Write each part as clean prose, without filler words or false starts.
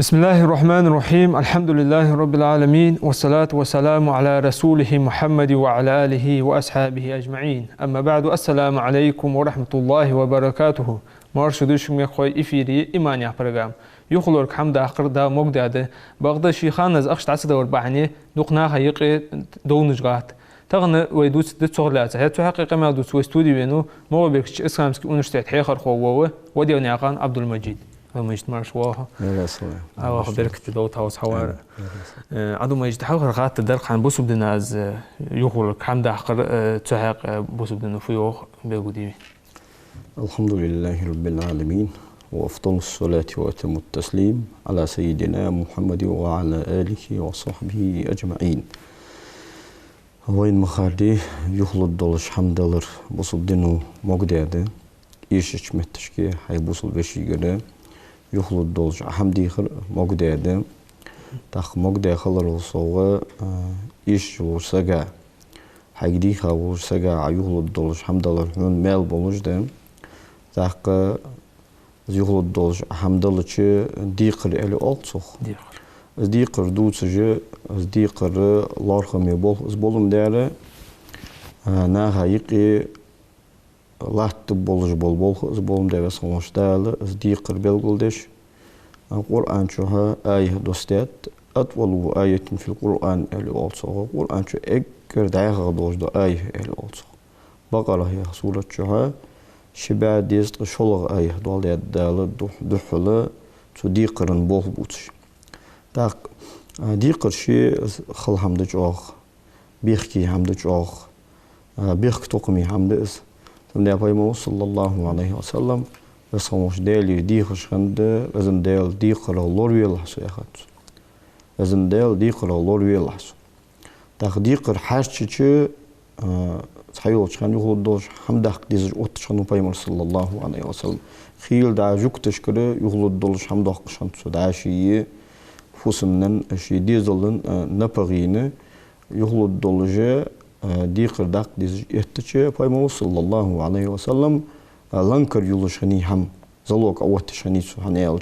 بسم الله الرحمن الرحيم الحمد لله رب العالمين والصلاة والسلام على رسوله محمد وعلى آله وأصحابه أجمعين أما بعد السلام عليكم ورحمة الله وبركاته مرشدوش مخوي إفيري إيمانيا برغام يخلور كحمد آخر دا مقدادة بغدا شيخان از أخشت عسد وربعني دوقنا هيقي دونجغات تغنى ويدوس دت صغلات هاتو حقيقة ما دوس وستوديو بينو مو بيكش اسكامسكي ونشتات حيخر خووه وديو نياقان عبد المجيد مجد مرش واها أو خبرك تدوت هاوس حوار عدو مجد حوار غات الدرق عن بوسو بدنا از يخور كحمد آخر تحق بوسو بدنا فيوخ بيقودي الحمد لله رب العالمين وأفضل الصلاة وأتم التسليم على سيدنا محمد وعلى آله وصحبه أجمعين وين مخاردي يخلط دولش حمدالر بوسو بدنو مقدادة إيشش متشكي حي بوسو بشيقنا يخلط دولش حمدي خل مقدادة تاخ مقدادة خلر وصوغة إيش ورساقا حيدي خا ورساقا يخلط دولش حمدالر من مال بولش ده تاخ يخلط دولش حمدالر ديقر إلي ألتسوخ ديقر دوتسجي ديقر لارخمي بول زبولم داره ناها يقي لات بولش بول زبولم داره سموش داره ديقر بلغلدش القرآن شوها آية دوستات أطول آية في القرآن إلي ألتسوخ القرآن شو إكر دايخ دوش دو آية إلي ألتسوخ بقرة هي سورة شوها شبه ديست شلغ آية دول يدال دحلة تو ديقرن بول بوتش تاق ديقر شيء خل حمد جوخ بيخكي حمد جوخ بيخك توقمي حمد اس ثم نبي صلى الله عليه وسلم بسموش دالي ديخش خند ازن دال ديقر لوري لحسو ياخد ازن دال ديقر لوري لحسو تاق ديقر حاشتش صحيح شان يقول دوش حمدك ديز اوتشانو بايمر صلى الله عليه وسلم خيل دا جوك تشكر يقول دوش حمدك شان سوداشي فوسمنن شي ديزلن نبغينه يخلط دولجه ديقر داق ديز اتچه بايمو صلى الله عليه وسلم لانكر يولشني هم زلوك اوتشني سبحانه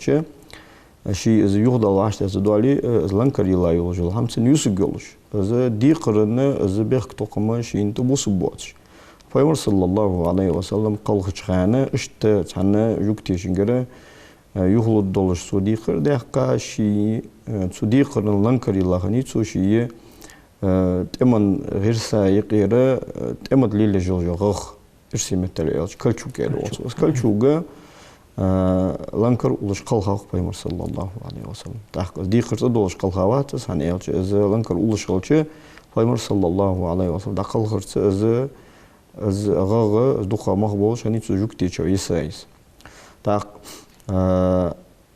شي از يخدل عشت از دولي از لانكر يلا يولجل هم سن يوسق يولش از ديقرن از بيخ توقما شي انت بوسبوتش بايمو صلى الله عليه وسلم قلخچخانه اشت تنه يوكتيشنگره يخلط دولش صديقر دهقا شي صديقر لانكر يلاخني شي تمن غير سايق يرى تمن ليلة جوجوغ إرسي متلعيش كلشوك يلوص كلشوك لانكر ولش قلخاق بيمر صلى الله عليه وسلم تحق ديقر تدولش قلخاوات هنيلش إز لانكر ولش قلش بيمر صلى الله عليه وسلم دقل خرت إز غاغ دقا مخبولش هني تجوك تيجو يسايس تحق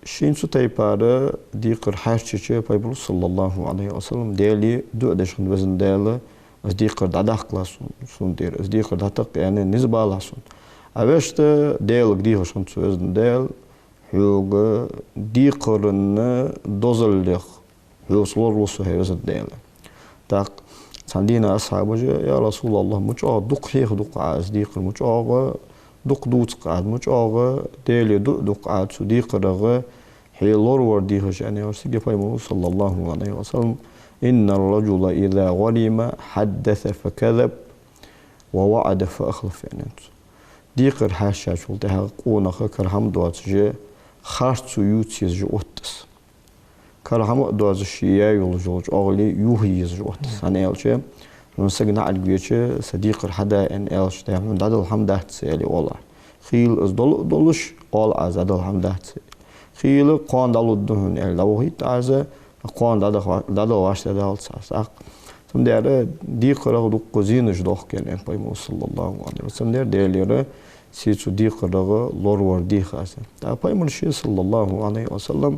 شين سو تايبارا ديقر حاشتشي بايبل صلى الله عليه وسلم ديالي دو ادشن وزن ديالا از ديقر داداق لاسون دير از ديقر داتق يعني نسبة لاسون اوشت ديال قديها شن وزن ديال حوغ ديقرن دوزلدخ حوغ صلور وصو هي وزن ديال تاق ساندينا اصحابه يا رسول الله مجا دق هيخ دق عاز ديقر مجا دق دوت قاعد مجا ديالي دق قاعد سو ديقر هي لور ورديهش يعني ورسيجي فايمو صلى الله عليه وسلم إن الرجل إذا غرم حدث فكذب ووعد فأخلف يعني ديقر حاشا شو تها قونا كرهم دوات جي خارج يوتيز جوتس كرهم دوات الشيء يولجوج أغلي يوهيز جوتس أنا ألشة من سجن عالجيش صديق حدا إن ألش ده من دادل هم ده تسألي والله خيل إز دولش قال عز دادل هم ده خيل قان دالودهن لو هيت عزه قان دادل واش دادل ساق ثم داره ديقرا دو قزينش دوخ كان بايمو صلى الله عليه وسلم ديليره سيتو ديقرا لور ور ديخاسه تا بايمو شي صلى الله عليه وسلم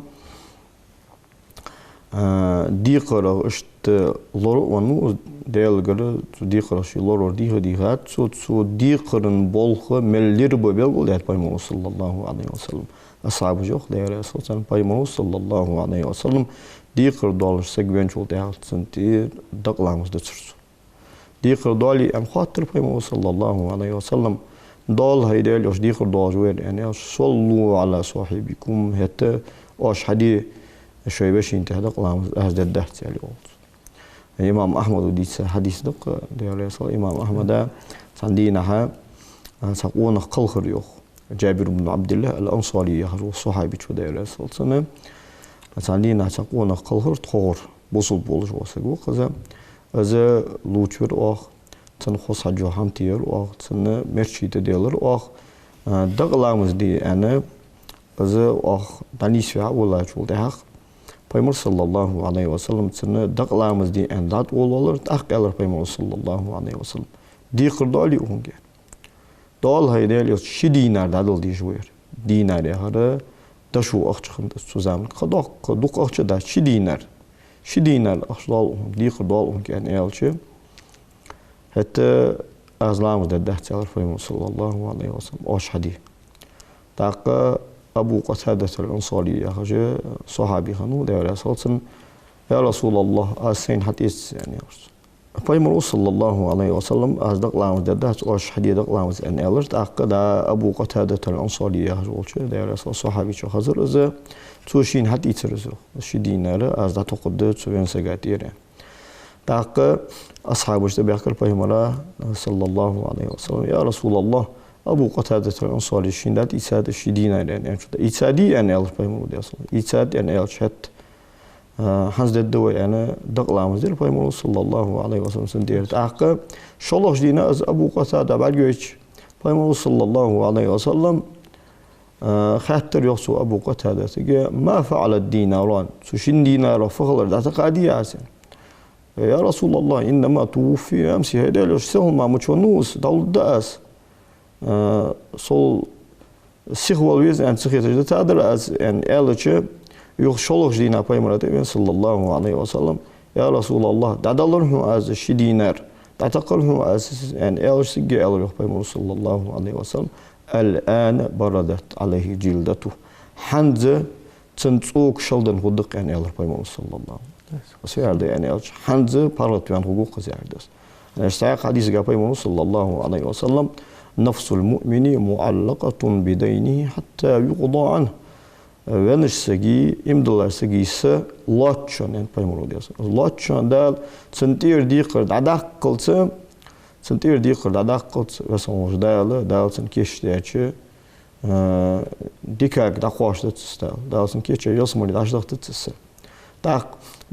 ديقرا اشت loro wanu delgere diqrashi loro dihat so diqrın bolxu mellir bobel det Peygamber sallallahu aleyhi ve sellem ashabı yok değerli sultan Peygamber sallallahu aleyhi ve sellem diqr dolursa güvenç ol dağıtsın diye daqlamızda çırsı diqr doli am xatir Peygamber sallallahu aleyhi ve sellem dol haydel yoş diqr dolur yani sallu ala sahibikum hatta oş hadi شوي باش ينتهي دقلام أهدى الدهت يعني الإمام أحمد وديت حديث دق ديال يصل الإمام أحمد عندنا سقون قلخر يخ جابر بن عبد الله الأنصاري يخرج الصحابي شو ديال يصل سنة عندنا سقون قلخر تخور بوصل بولش وسقو كذا إذا لوتشر أخ تنخص حجو حمتير أخ تن مرشي تديلر أخ دقلام دي أنا إذا أخ دانيسيا ولا شو ده Peygamber sallallahu aleyhi ve sellem sene daqlamız diye endat olur taqalır Peygamber sallallahu aleyhi ve sellem diqir dali unge dal haydel yok şi dinar dadıl diye jwer dinar ya hara da şu aqçıqında suzam qadaq duq aqçı da şi dinar aqdal diqir dal unge yani elçi hatta azlamız da dahçalır Peygamber sallallahu aleyhi ve sellem oş hadi taqa أبو قتادة الأنصاري يخرج صحابي خنو ده عليه الصلاة يا رسول الله أسين حديث يعني Peygamber sallallahu aleyhi ve sellem az daqlamız da oş hadiye daqlamız en alır taqda Abu Qatada el-Ansari yahru olçu da Rasul sahabi çok hazır özü tuşin hadis özü şu dinarı az da toqdu tüven sagatire taqqa ashabı işte bekar Peygamber sallallahu aleyhi ve sellem ya Resulullah Abu Qatada el-Ansari şindat isad şu dinarı yani şu da isadi yani alır Peygamber diyor isad yani alçat Hans dedde yani daqlamız der Peygamber sallallahu aleyhi ve sellem der taqqa şolaq dina az Abu Qatada belgeç Peygamber sallallahu aleyhi ve sellem xatir yoxsu Abu Qatada ki ma fa'ala dinaran su şin dinara faqlar da taqadi asen ya Resulullah innama tuwfi amsi hada yoxsu ma muchonus dawdas sol sihwal wiz an sikhete tadar az en elche Yok şoluk dina Peygamber sallallahu aleyhi ve sellem ya Resulullah dadalırhum az şi dinar tataqalhum az yani elsi gelir Peygamber sallallahu aleyhi ve sellem el-an baradat aleyhi cildatu hanze tınçuk şaldan huduq yani elır Peygamber sallallahu aleyhi ve sellem yani elç hanze parat yani hukuk kızardas yani sayaq hadis ga Peygamber sallallahu aleyhi ve sellem nafsul mu'mini muallaqatun bidaynihi hatta yuqda anhu Venişsegi, imdalarsa giyse, latçan en Peygamber diyorsun. Latçan dal, sentir diqir dadak kılsa, sentir diqir dadak kılsa ve sonuç dal sen keşteci, dikak da qoşda tstal, dal sen keşte yosmuri daşda tsı. Tak,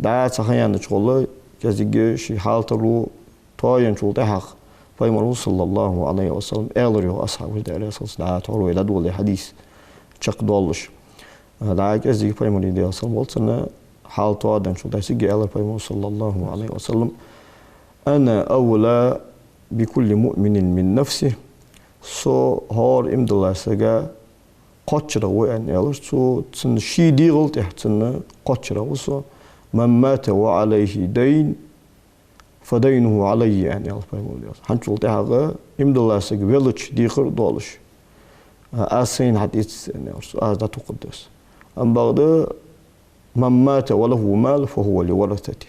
da sahayan çolu, gezigi şi haltaru toyan çolda haq. Peygamber sallallahu aleyhi ve sellem elriyo ashabı da Resulullah toru ila dolu hadis. Çaq dolmuş. Daha gezdi Peygamber diyor sallallahu hal toadan şu dayısı gelir Peygamber sallallahu aleyhi ve sellem ana awla bi kulli mu'minin min nafsi so har imdalarsaga qaçra ve en elir so tın şi diğil tehtinne qaçra so men mata ve aleyhi dayn fadaynuhu aleyhi yani Peygamber diyor hançul tahaga imdalarsaga veliç diğir doluş asin hadis yani az da tuqaddas Am bağda men mâte ve lehu mal fehuve li varathati.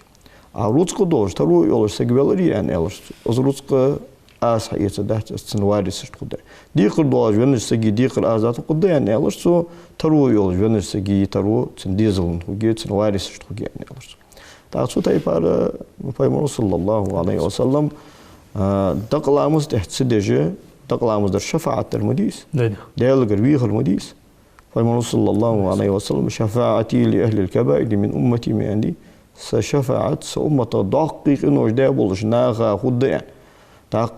Rızkı doğru taru olursa güvelir yani alır. O rızkı az hayatı da sen varisi kuda. Diğer doğru venirse gi diğer azatı kuda yani alır. So taru yol venirse gi taru sen dizilin kuda sen varisi kuda yani alır. Ta su tay para Peygamber sallallahu aleyhi ve sellem daqlamız tehsidece daqlamızdır şefaatler mudis. Değerli bir mudis. Peygamber sallallahu aleyhi ve sellem şefaati li ehlil kebair min ummeti mi andi sa şefaat sa ummata daqiqin ojda buluş nağa hudda yani tak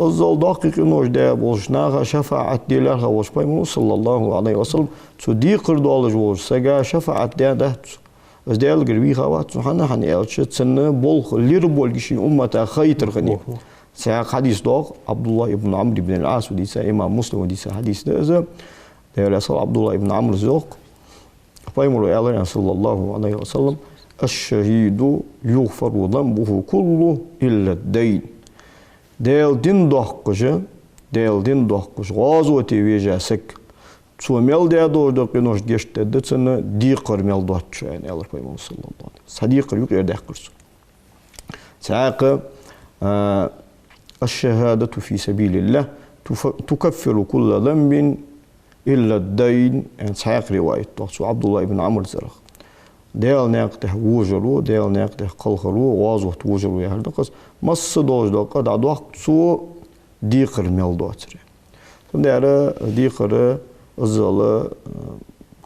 azal daqiqin ojda buluş nağa şefaat diler havuş Peygamber sallallahu aleyhi ve sellem su diqir dolaj buluş saga şefaat diye da az değerli bir havat suhana hani elçi sene bol lir bol kişi ummata khaytır khani sa hadis doğ Abdullah ibn Amr ibn al-As diyse İmam Müslim diyse hadisde azı Rasul Abdullah ibn Amr yok. Peygamber sallallahu aleyhi ve sellem الشهيد يغفر ذنبه كله إلا الدين. ديل دين دوحقش غازو تيويجا سك سو ميل دادو دوقينوش جشت دتسن ديقر ميل دوحش يعني الله بيمون صلى الله عليه وسلم صديقر يقير دحقرس ساق الشهادة في سبيل الله تكفر كل ذنب إلا الدين. يعني ساق رواية سو عبد الله بن عمرو زرخ ديل ناقته وجرو ديل ناقته قلخرو غازو توجرو يا هردقس مص دوج دوقا دادوح سو ديقر ميل دوحتر ثم دار ديقر الزال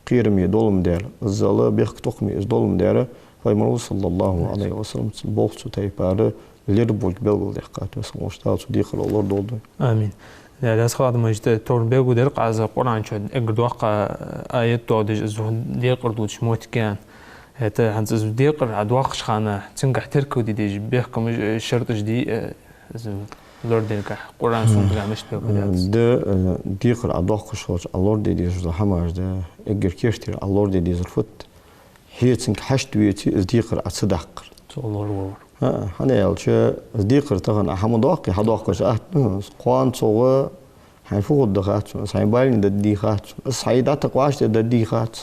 قيرمي دولم دار الزال بيخ تقمي دولم دار فايمر صلى الله عليه وسلم بوقت تايبار ليربوج بلغ دقات وسموشتات ديقر الله دولد امين. داس خاد مجد تور بيغو دير قاز قران شد اقدوق ايت دودج زون ديقر دود شموت كان هتا هانز ديقر عدواقش خانه تنقح تركو دي بيحكم شرط جدي لورد دينك قرآن سونت مش بيقول ده ديقر عدواقش هوش اللورد دي جزء حماش ده اجر كيرتير اللورد دي زرفت هي تنك حشت ويتي ديقر عصدقر الله الور هنا يالش ديقر تغن حمدواقي حدواقش قوان صوغ حيفوق الدخات سايبالين دديخات السعيدات قواش دديخات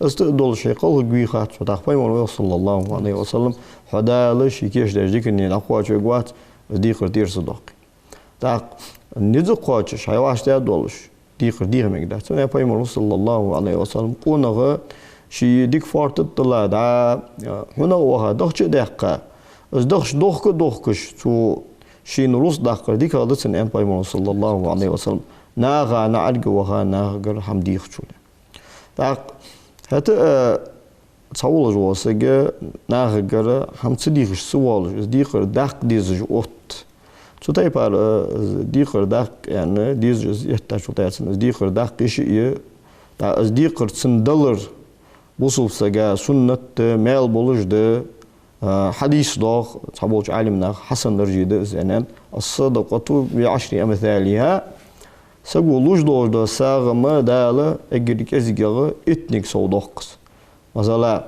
استقدول شيء قل جويخات فتاخبي مولى صلى الله عليه وسلم حدالش يكيش درجك إني نقوى جوات ديقر دير صداقي تاق نيزو قواتش شايواش دولش ديقر دير مقدار سنة باي مولى صلى الله عليه وسلم قونغ شي ديك فارت الطلا دا هنا وها دخش دقة از دخش دخكش تو شي نروس دقة ديك هذا سنة باي مولى صلى الله عليه وسلم ناغا نعرق وها ناغر هم ديخشونه تاق هتا تصور جواسجة ناغر هم تصديقش سوالج ديقر دق ديزج أوت شو تايبار ديقر دق يعني ديزج يحتاج شو تايسن ديقر دق إشي تا ديقر سندلر وصل سجا سنة مال بولج ده حديث ضاق صبوج عالمنا حسن درجي ده زينان الصدقة بعشر أمثالها سقولوش دور ساغما دالا اجريك ازيغا اتنيك سودوقس مثلا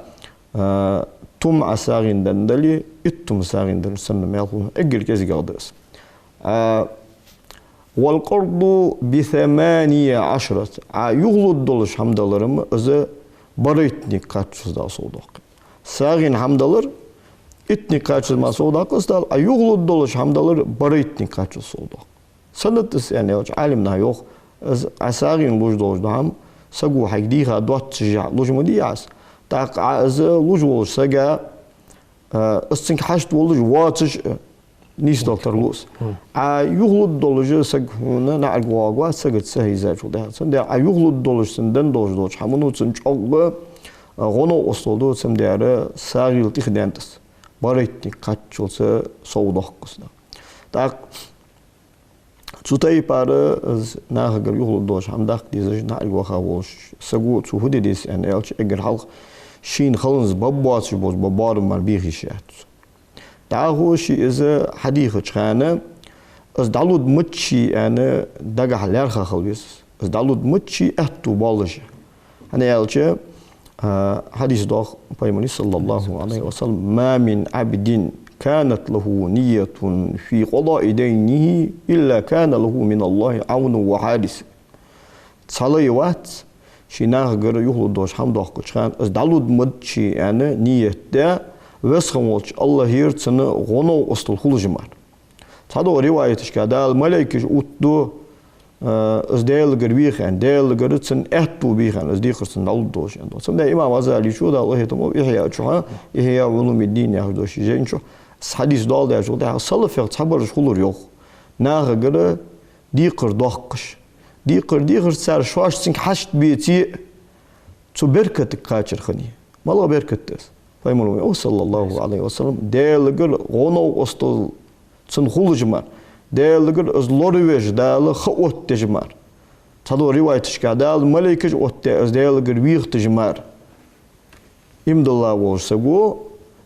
توم اساغين دندلي اتوم ساغين دن سن ميلون اجريك ازيغا درس والقرض ب18 يغلط دولش حمدالرم از بريتنيك كاتشز دا سودوق ساغين حمدالر اتنيك كاتشز ما سودوقس دال يغلط دولش حمدالر بريتنيك كاتشز سودوق سنت يعني عالمنا يوخ عساغين لوج دوج دام سقو حيديها دوت تشجع لوج مدياس تاق از لوج ولج سقا استنك حشت ولج واتش نيس دكتور لوس يغلط دولج سق هنا نعرق واقوا سقت سهي زاجو ده سند يغلط دولج سندن دوج حمنو تنچوق غونو استولدو سمدار ساغيل تخدانتس بريتني كاتشوس سودوقس تاق تسوتاي بار ناغر يغلط دوش همداق ديزج نعرق وخاوش سقو تسوهدي ديس ان الش اگر حلق شين خلنز بابواتش بوز بابار مربيخي شات داغو شي از حديث خانه از دالود متشي انا دغه لرخه خلويس از دالود متشي اتو بالج انا الش حديث دوخ بايمني صلى الله عليه وسلم ما من عبد كانت له نية في قضاء دينه إلا كان له من الله عون وحارس. صلي وقت شيناه غير يخلو دوش هم دوخ كشان از دالود مدشي يعني نية ده وسخمولش الله يرتسنا غنو أصل خلجمار. صادو روايتش كده الملائكة أوتدو از ديل غربيخ يعني ديل غرتسن أهتو بيخان از ديخرسن دالود دوش يعني. سمدا إمام غزالي شو ده الله يتمو إحياء شو إحياء علوم الدين يا دوش جين شو. حديث دال ده شو ده صلى في صبر شغل يوخ ناغ غره ديقر دوقش ديقر سر شواش سنك حشت بيتي تو بركة كاتشر خني ما الله بركة تس فايمون صلى الله عليه وسلم ديلغر غونو استل سن خولجمار ديلغر از لورويج دال خوت تجمار تدو روايتش كدال ملائكه اوت از ديلغر ويخ تجمار امدلا وسغو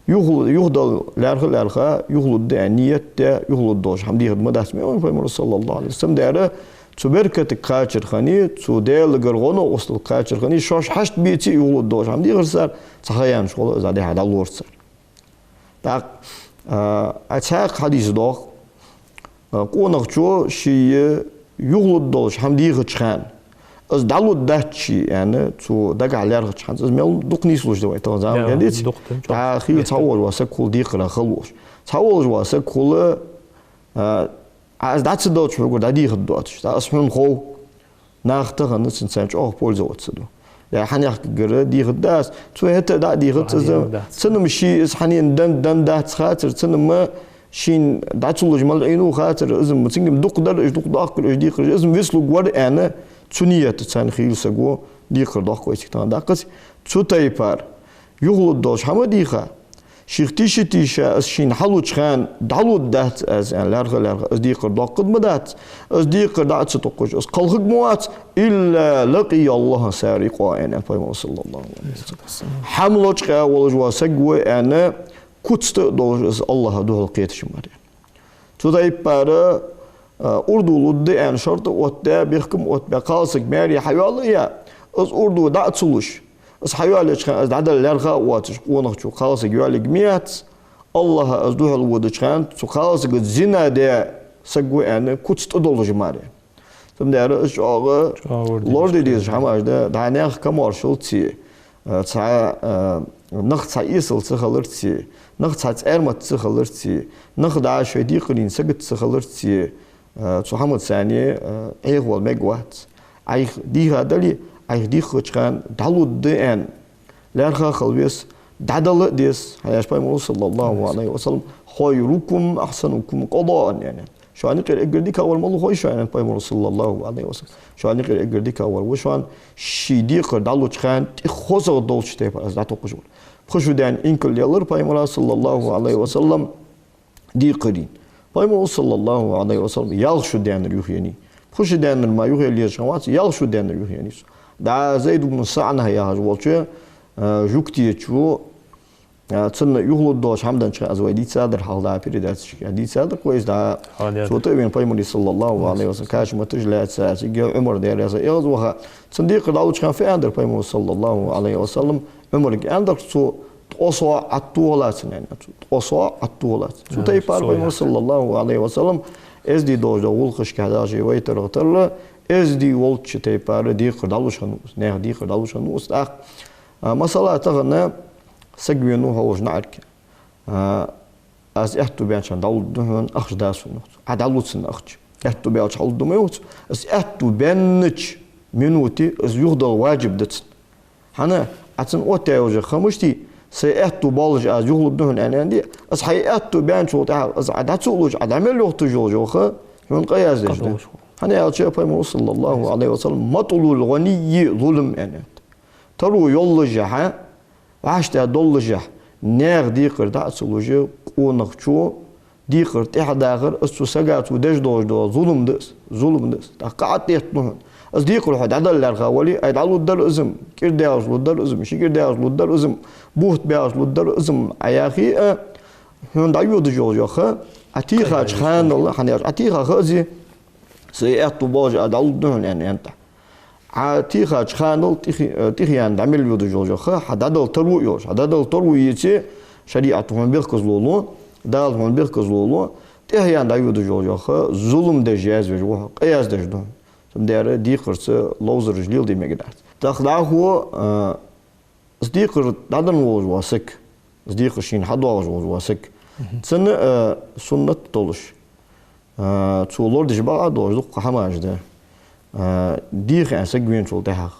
يغدل لارخا يغلط نية يغلط دوش حمدي خدمة داسمي وفايمون صلى الله عليه وسلم داره تبركة كاتشر خاني توديل غرغونو وصل كاتشر خاني شوش حشت بيتي يغلط دوش حمدي غرسار صحيان شغل زادي هذا الورسر так ачак хадис дох قونغشو شيء يغلط دوش هم ديغ تشخان از دالو داتشي يعني تو دقع على تشخان از ميل دقني سلوش دوي تو زعما يعني تا خيل تصور واسكول ديقرا خلوش تصور واسكول از داتس دوتش وقول داديغ دوتش تا اسمن خو ناختغ نسنسان اوه بولزوتسدو يا حنيح قرا ديغ داس تو هتا دا ديغ تسنم شي اس حنين دن دات خاطر تسنم شين داتشلوج مال عينو خاطر ازم متسنجم دقدر دق داخل ديقر ازم ويسلو غور انا تسنيه تسان خيل سغو ديقر داخ كويس تان داقس تسوتايبار يغلط دوش حمديخه شيختيشي تيشا اس شين حلو تشخان دالو دات از ان لارغ از ديقر داق مدات از ديقر دات ستوقج از قلق موات الا لقي الله سارقا ان النبي صلى الله عليه وسلم حملوج قاولج وسغو انا كوتست دوز الله دول قيتش ماري توداي بارا اردو لد ان شرط وتا بيحكم وت بقاسك ماري حيواليا از اردو داتسلوش از حيوالش از عدل لرغا واتش قونخشو خالص يوالك ميات الله از دوهل ودچان تو خالص زنا ده سغو ان كوتست دولج ماري ثم ده اش اوغ لورد ديز حماجده دانيخ كمارشلتي تا نخ تايسل تخلرتي نخ تاц ارمت تخلرتي نخ دا شدي قرين سقت تخلرتي محمد ثاني ايغول ميغوات اي دي هادلي اي دي خوچان دالود دن لارخا خلويس دادل ديس حياش باي صلى الله عليه وسلم خيركم احسنكم قضاء يعني شو اني غير اقدر ديك اول مالو خوي شو انا باي صلى الله عليه وسلم شو اني غير اقدر ديك اول وشوان شي دي دالو چخان خوزو دولچته از دا توقجول خشودان انكل يلر باي صلى الله عليه وسلم دي قرين باي صلى الله عليه وسلم يالشو دان ريوخيني خشودان ما يوخي لي شوات يالشو دان ريوخيني دا زيد بن سعنه يا هاجولچه جوكتي چو تسن يغلط دوش حمدان شي از ويدي صادر حالدا بريدات شي دي صادر كويس دا صوت بين باي صلى الله عليه وسلم كاش متجلات ساعه عمر دير يا يغز وها صديق داوچ كان في اندر باي صلى الله عليه وسلم عمر اندر سو اوسو اتولات يعني اوسو اتولات سو تاي باي صلى الله عليه وسلم از دي دوج دول خش كدا جي ويتر غتر از دي ولچ تاي بار دي خدالوشن نه دي خدالوشن است مساله تغنى سجوينو هوج نعرك از احتو بيانشان داول دهن اخش داسو نوت عدالوتسن اخش احتو بيانش حول دميوت از احتو بيانش منوتي از يغدل واجب دتس هنا اتن اوتي وجه خمشتي سي احتو بالج از يغلط دهن انا عندي از حي احتو بيانشو تاع از عداتسولوج عدامل وقت جوجوخه من قياس دجده هنا يا شيخ صلى الله عليه وسلم مطلو الغني ظلم انا ترو يولجها واشتا دولجه نير ديقر داسلوجه قونخچو ديقر تحداغر استو سغاتو دج دو ظلم دس تقعت يتنه از ديقر حد عدل الغاولي اي دالو در ازم كيرداز لو در ازم شي كيرداز لو در ازم بوت بياز لو در ازم اياخي هون دايو دجوجه اتيخا خان الله حنير اتيخا غزي سياتو بوج ادال دهن يعني انت عتيخا خانل تيخيان دعمل بيودو جوجخه حدادل ترو يوش حدادل ترو يتي شريعتهم بيركزلولو دالهم بيركزلولو تيخيان دايودو جوجخه ظلم دجاز وجو قياس دجدو سمدار ديقرس لوزر جليل دي ميغدات تخدا هو صديق دادن واسك صديق شين حدوا واسك سن سنة طولش تولور دجبا دوز قحماجده ديخ ان سجوين شول تحق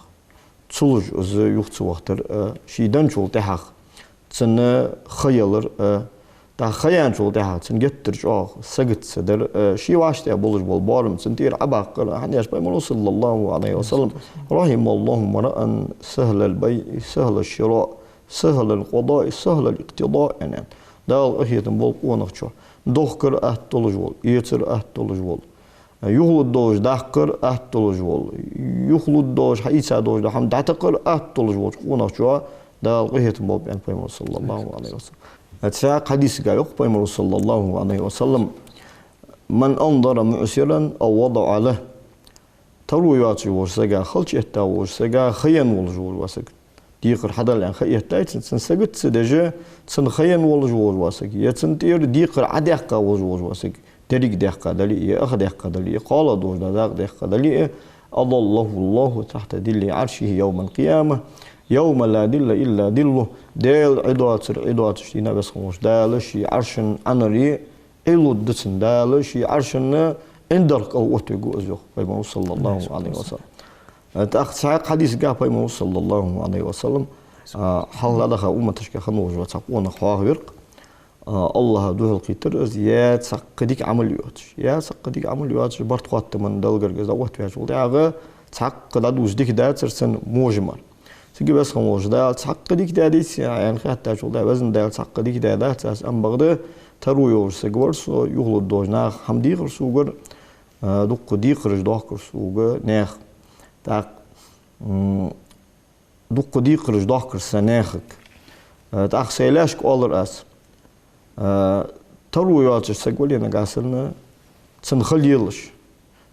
تسولج از يوخت وقتر شيدن شول تحق تسن خيالر تا خيان شول تحق تسن جتر اه سجت سدر شي واشت بولج بول بارم سنتير عباقر حنياش باي صلى الله عليه وسلم رحم الله مرأ سهل البيع سهل الشراء سهل القضاء سهل الاقتضاء يعني دال اهيتن بول قونخشو دوخكر اهتولج بول يتر اهتولج بول يخلط دوج داخر اهتولج بول يخلط دوج حيسا دوج دحم دعتقر اهتولج بول قونخشو دال اهيتن بول بين باي صلى الله عليه وسلم اتسا حديث قال باي صلى الله عليه وسلم من انظر معسرا او وضع له ترويات ورسجا خلش اتا ورسجا خيان ولجول وسك ديقر حدا لان خيتاي تنسجت سدجه تنخين ولا جوج واسك يتنتير ديقر عدقه وجوج واسك تريق دقه دلي اخ دقه دلي قال دوج دقه دلي الله تحت دل عرشه يوم القيامه يوم لا دل الا دله ديل عدوات شتينا بس خموش دالش عرشن انري إلو دتن دالش عرشن عندك او اتقو ازو بما صلى الله عليه وسلم تأخذ حديث قال بما صلى الله عليه وسلم حال هذا أمة تشكي خنوج وتقونا خواهر الله دوه القيتر يا تسقديك عمل يوتش يا تسقديك عمل يوتش برت قط من دلقر جزا وقت في شغل داعه تسقد دوز ديك دا ترسن موجمر تجي بس خموج دا تسقديك دا ديس يعني حتى شغل دا وزن دا تسقديك دا تاس ام بغده ترو يور سجور سو يغلو دوجنا حمدي غرسوغر دق ديقرج داكر سوغ ناخ تاق دق ديقرج داكر سناخك تاق سيلاشك أولر أس ترو ياتش سجولي نقاسلنا تنخليلش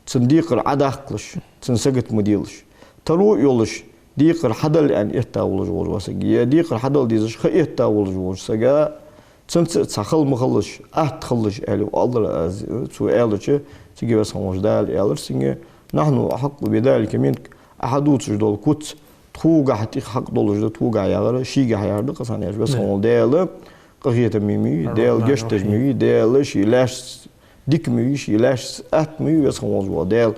تنديقر عداقلش تنسقت مديلش ترو يولش ديقر حدل يعني إهتاول جوج واسقيا ديقر حدل ديزش خ إهتاول جوج سجا تسخل مخلش أهتخلش ألو أولر أز تو ألوش تيجي بس خموش دال ألر سنجة نحن أحق بذلك منك أحدوتش دول كوت توقع حتى حق دولج توقع يغرى شيء يعرض قصان يعرض بس خمول دال قهية ميمي دال جشتج ميمي دال شيء لاش ديك ميمي شيء لاش أت ميمي بس خمول جوا دال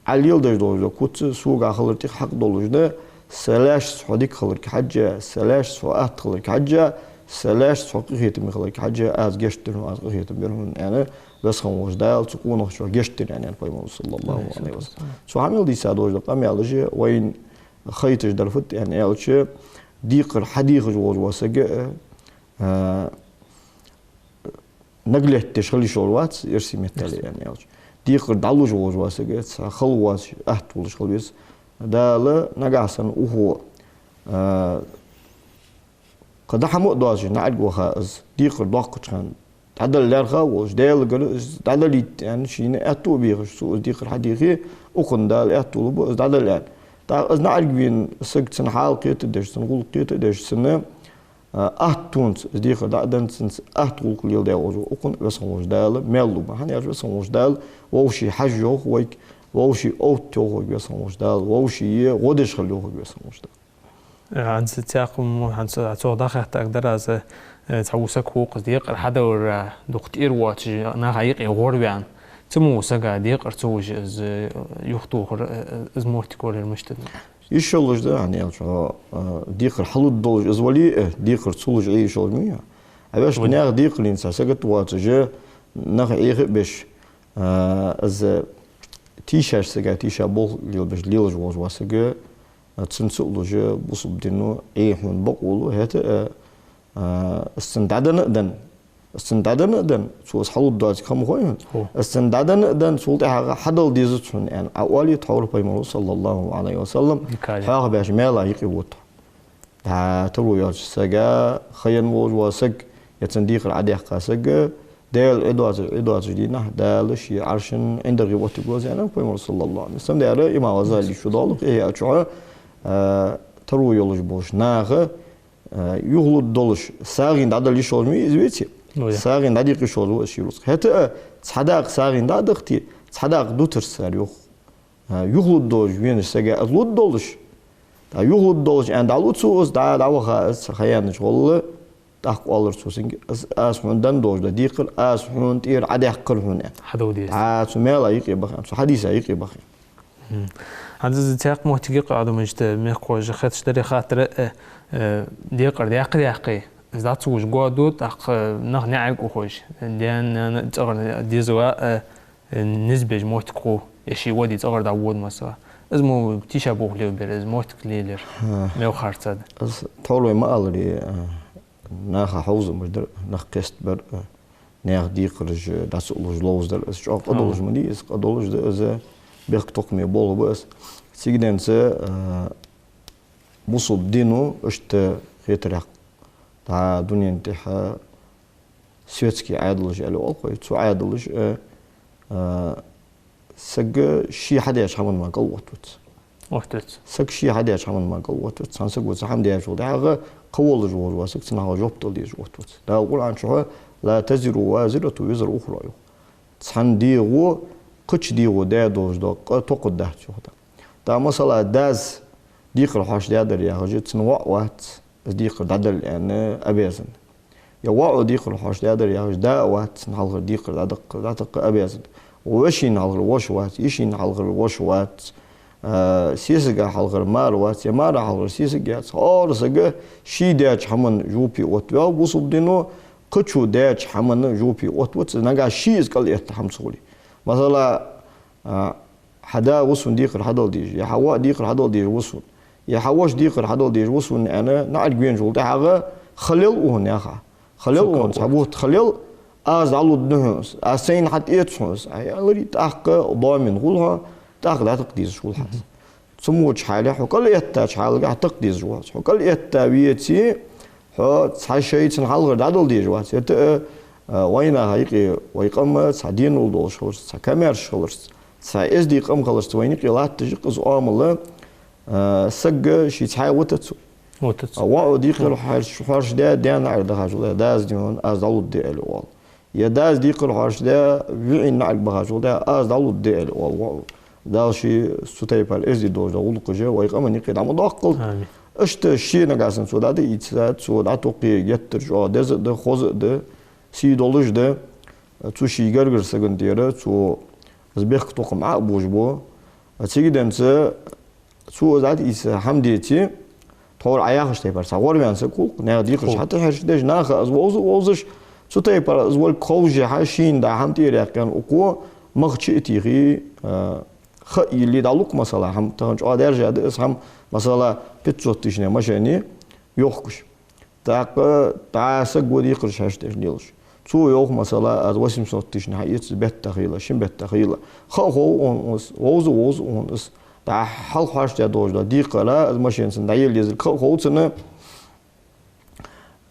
عليل دج دولج كوت سوقع خلرتي حق دولج ده سلاش صديق خلرك حاجة سلاش صوات خلرك حاجة سلاش صقهية مي خلرك حاجة أز جشتر وأز قهية بيرهن يعني بس خموش دال تكون شو جشتر يعني البيمون صلى الله عليه وسلم شو عمل دي سادوج قام يعالج وين خيتش درفت يعني يعالج ديقر حديق جوج وسجى نقله تشغل شغلات يرسي مثالي يعني يعالج ديقر دالو جوج وسجى خلوات أهتول شغل بس دال نجاسن وهو قد حمو داج نعد وخاز ديقر ضاقت كان تعدل لارخا وش دال قال تعدل يعني شيء أتو بيغش سو ديقر حديقي وكن دال أتو بس تعدل يعني تا از نعرف بين سكت سن حال قيت دش سن قول قيت دش سن أهتونس ديخ دادن سن أهتول كل ده وجو أكون بس موج دال ملو ما هني بس موج دال ووشي حجو ويك ووشي أوتو بس موج دال ووشي غدش خلوه بس موج دال عن ستاقم عن صعدة تقدر از تعوسك هو قديق حدا ور دكتور واتش أنا حقيقي غوربيان تمو سجى ديق أرتوج از يخطو از مورتكول المشتد. يشلج ده يعني ديق الحلود دولج از ولي ديق أرتوج أي شغل مية. عباش بنياغ ديق الإنسان سجت واتجاه نخ إيه بش از تيشاش سجى تيشا بول ليل بش ليل جواز واسجى تسنسولج بوصب دينو إيه من بقوله هات استندعنا دن استندعنا دن سو حلود داج كم خوين استندعنا دن سولت حدل ديزتون يعني أولي تحول بيمر صلى الله عليه وسلم حاق باش مالا يقوت ترو ياج سجا خيان ووج وسج يتنديق العديق سج دال إدوات جدينا دالش عرشن عند الغيبوت جوز يعني بيمر صلى الله عليه وسلم ده إمام غزالي شو دالك إيه أشعر ترو يولج بوش ناخ يغلط دولش ساغين عدل يشول مي إزبيتي ساغين داديق يشول وشيروس هتا صداق ساغين دادختي صداق دوتر ساريوخ يغلط دولش وين سجا أغلط دولش يغلط دولش عند علوت سوس دا وخا خيان شغل تقوالر سوسين اسمن دن دولش دقيق اسمن تير عدي حقر هنا حدودي سميلا يقي بخ حديث يقي بخ هذا تاق موتيق قاعد مجت مخوج خاتش دري خاطر ديقر ديقي زات وش قادوت أخ نخ نعق وخوش لأن تغر ديزوا نسبة موتكو يشي ودي تغر داود مسا اسمه تيشا بوخ ليو بير اسمه موتك ليلر ميو خارتاد طولي ما ألري ناخ حوز مجدر ناخ قست بر ناخ ديقرج داس أولوج لوز در اس شاق أدولج مدي اس أدولج در از بيخ توقمي بول بس سيجدين سه مصوب دينو اشت خيتريق تا دنيا انتحى سويتسكي عادلج على أقوى تو عادلج سج شيء حدا يشحمون ما قوتوت وقتت سكشي حدا شامن ما قال وقتت سانسك وزحم ديا شو ده قول جور واسك سنها جوبتل دي وقتت ده أقول عن شو لا تزر وازرة وزر أخرى سان ديغو قش ديغو ده دوج ده توقد ده شو ده مثلا داز ديقر حاش ده در يا هجت سنوع وقت ديقر دادل يعني أبيزن يوعو ديقر حاش ده در يا هج ده وقت نحلغ ديقر دادق أبيزن ووشين حلغر وش وقت يشين حلغر وش وقت سيسجا حلغر مار وقت يمار حلغر سيسجا صار سجا شي داش حمن جوبي وتوا وصوب دينو قشو داش حمن جوبي وتوت نجا شيء قال يتحم سولي مثلا حدا وصون ديقر حدال ديج يا حوا ديقر حدال ديج وصون يا حواش ديقر حدال ديج وصون أنا نعرف وين جول ده حاجة خليل وهنا خليل وهنا سبوت خليل از علو دهنس اسين حت يتشوس اي الري تاق ضامن غولها تاق لا تقديز شو حاس سموش حاله حقل يتاش حال قاع تقديز جواز حقل يتا بيتي ها صحيح تنحل دادل دي جواز يت وين هيقي ويقم سعدين ولدول شورس سكامير شورس سايز دي قم خلص وين قلات تجقز عامله سق شي تحاوتت وعو دي قالوا حارش ده دان عرض هاجو داز ديون از دالو دي الوال يا داز دي قالوا حارش ده وين نعرف بهاجو ده از دالو دي الوال ده شيء ستايبر ازدي دوج دول قجه ويقام نقيد عم داقل اشت شي نغاسن سو ده يتسات سو ده توقي يتر جو ده خوز ده سي دولج ده تو شي غرغر سغنديره تو زبيخ توقم عبوج بو تيجدنس سو ذات يس حمديتي تور عياخش تيبر صور بيانس كو ناديخش حتى هرشدج ناخ از ووزش سو تيبر از ول كوجي حاشين دا حمتير كان اكو مخشي تيغي اللي دالوك مثلا هم تهنج درجه ده هم مثلا 500 تشنه ماشيني يوخش تا سغودي قرش هاشتاج نيلش سو يوخ مثلا از 800 تشنه هيت بيت تخيله شين بيت تخيله خو ووز اونس دا حل خاش دا دوج دا ديقلا از ماشين سن دايل يزل خو سنه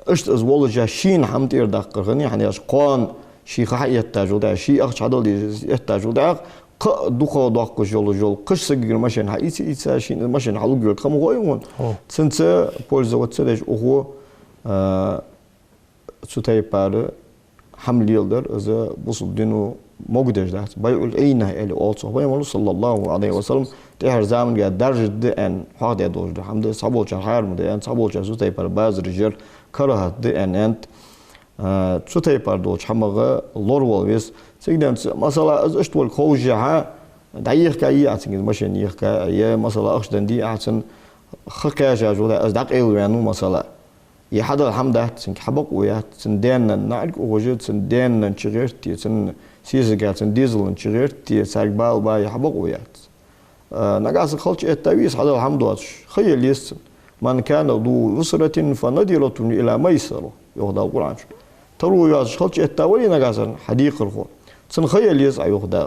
اشت از ولجا شين حمتير دقرغني يعني اش قان شي خايت تاجو دا شي اخ عدل يحتاجو دا دوخو دوخ جول قش سجل ماشين هايتي شين ماشين حلو جول كم غويون سنت пользоваться داش اوهو سوتاي بار حمل يلدر از بوصل دينو موجودش ده بايقول اينه اللي also بايقول صلى الله عليه وسلم تهر زمان قاعد درجة ان هذا دوج ده حمد صابول شهر مده ان صابول شهر سوتاي بار باز رجال كره ده ان انت سوتاي بار دوج حمغه لورول ويس سيدنا مثلا از اشتول خوجها دايخ كاي عتين ماشين يخ يا مثلا اخدن دي عتن خكاجا جودا از دق ايل يعني مثلا يحضر الحمد سن حبق ويا سندان نعرق وجد سندان نشغرتي سن سيزغات سن ديزل نشغرتي ساقبال با يحبق ويا نغاس خلش التويس حضر الحمد خيل ليس من كان ذو أسرة فنذرة إلى ميسرة يهدى القرآن ترو يا خلش التوالي نغاس حديق الخو سنخيل يسعى يهدى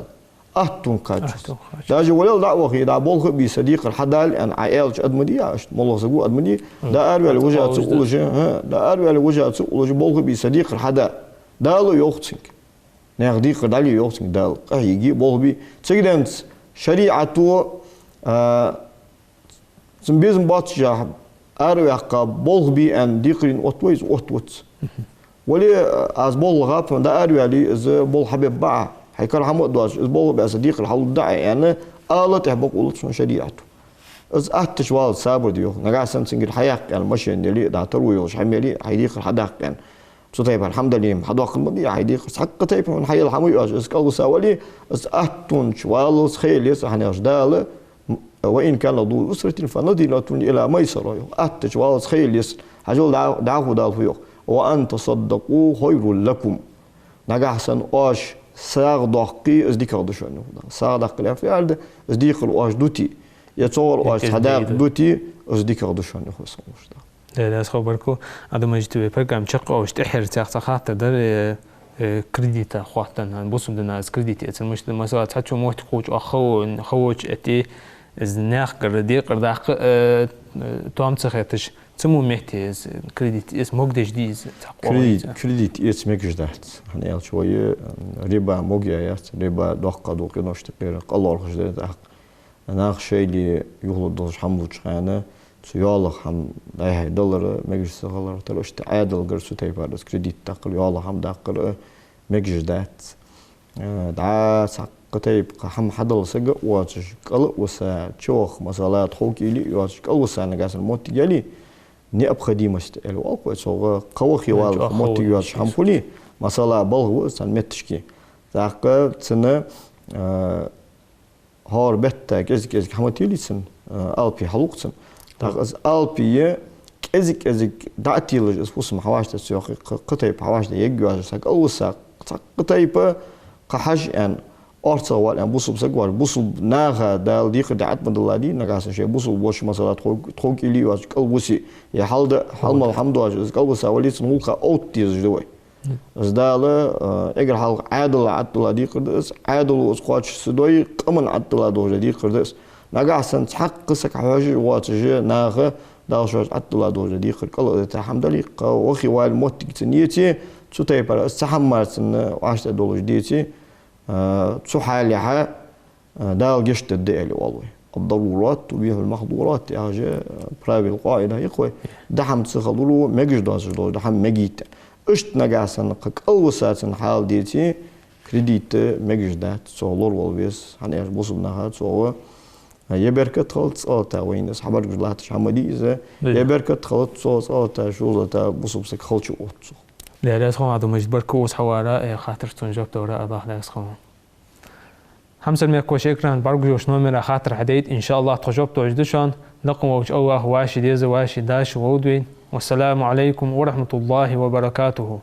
أهتون كاج داجي ولا دعوة خي دا بولخ بصديق الحدال أن عائلش أدمدي عشت مولخ سقو أدمدي دا أروي الوجهات سقولج دا أروي الوجهات سقولج بولخ بصديق الحدال دالو يوختسك ناخديق دالو يوختسك دال قهيجي بولخ بي تسيدنس شريعته سنبيزن باتجاه أروي عقا بولخ بي أن ديقرين أوتويز أوتوتس ولي از بول غاب دا أروي علي از بول حبيب باع هيكون حمود دواج از بول بصديق الحل داعي يعني آلة تحبق ولتش شريعته از أهتش والد سابر ديو نقاسن سنجر حياك يعني ماشي اللي دا تروي وش حميلي هيديق الحداق يعني سوتايب الحمد لله حداق المدي هيديق حق تايب من حي الحموي از قال سوالي از أهتون شوالوس خيليس هني أجدال وإن كان ذو أسرة فنذرة إلى ميسرة أهتش والوس خيليس هجول دعوه دال فيو وأن تصدقوا خير لكم نقاسن أش ساق دقي از ديك هذا شنو ساق دقي لا في عرض از ديك الواش دوتي يتصور واش حداق دوتي از ديك هذا شنو خصوصا لا خبركو هذا ما جت ببرنامج شقة وش تحر تاخذ در كريديت خاطن بوسم دنا از كريديت مش مثلا تحتشو موت خوج خوج اتي از ناخ قردي قرداق توم تخيتش تسمو مهتز كريديت اس موجدش ديز كريديت اس مجدات يعني شويه ربا موجيات ربا دقه دوق نشتقير الله خجدت ناخ شيء اللي يغلط دوش حمود شخانة سيالله هم ده $1 مجلس غلط تلوش تعادل قرصو تيبارس كريديت تقل يالله هم داقل مجلس دات دا ساقطيب هم حدل سجى واتش قل وسا تشوخ مثلا تحوكي لي واتش قل وسا نجاس الموت جالي نياب خديمة استقل والقوة سوغ قوخي والموت يواتش هم كلي مثلا بلغ وسان متشكي ذاك سنة هار بيتا كزك حماتيلي سن ألبي حلوقتن ذاك از ألبي كزك دعتيلج اسمه حواش تسيوخ قطيب حواش ده يجواز ساق أوسا قطيب قحش أن أرتا وان بوصل سقوار بوصل ناغا دال ديق دعت من دلادي نقاس شيء بوصل وش مثلا تخوك إلي واش قلبوسي يا حال حال الحمد لله قلبوسا وليس نقولك أوتيز دوي زداله اگر حال عادل عدل دي قردس عادل وسقاش سدوي قمن عدل دوجه دي قردس نقاسن حق سك حاجه واتجه ناغ داوش عدل دوجه دي قال الحمد لله وخي وال موت تنيتي تسوتي بر استحمرتن واشت دولج ديتي تسو حالها داو جشت الدقل والله الضرورات تبيح المحظورات يا براوي القاعده يقوي دحم تخلو مجش داش دحم مجيت اشت نجاسن قل وساتن حال ديتي كريديت مجش دات صولور والبيس هنيش بوصل نهات صو يبركت خلط صوتا وين أصحاب الرجلات شامدي إذا يبركت خلط صوتا شو تا بوصل سك خلط شو أوتسو لا لا سخون عدو مش بركوس حوارا خاطر تنجب دورة أباه لا سخون همسل ميكو شكرا برجو شنو من خاطر حديد إن شاء الله تجرب توجدشان لقم وجه الله واشي ديز واشي داش وودوين والسلام عليكم ورحمة الله وبركاته.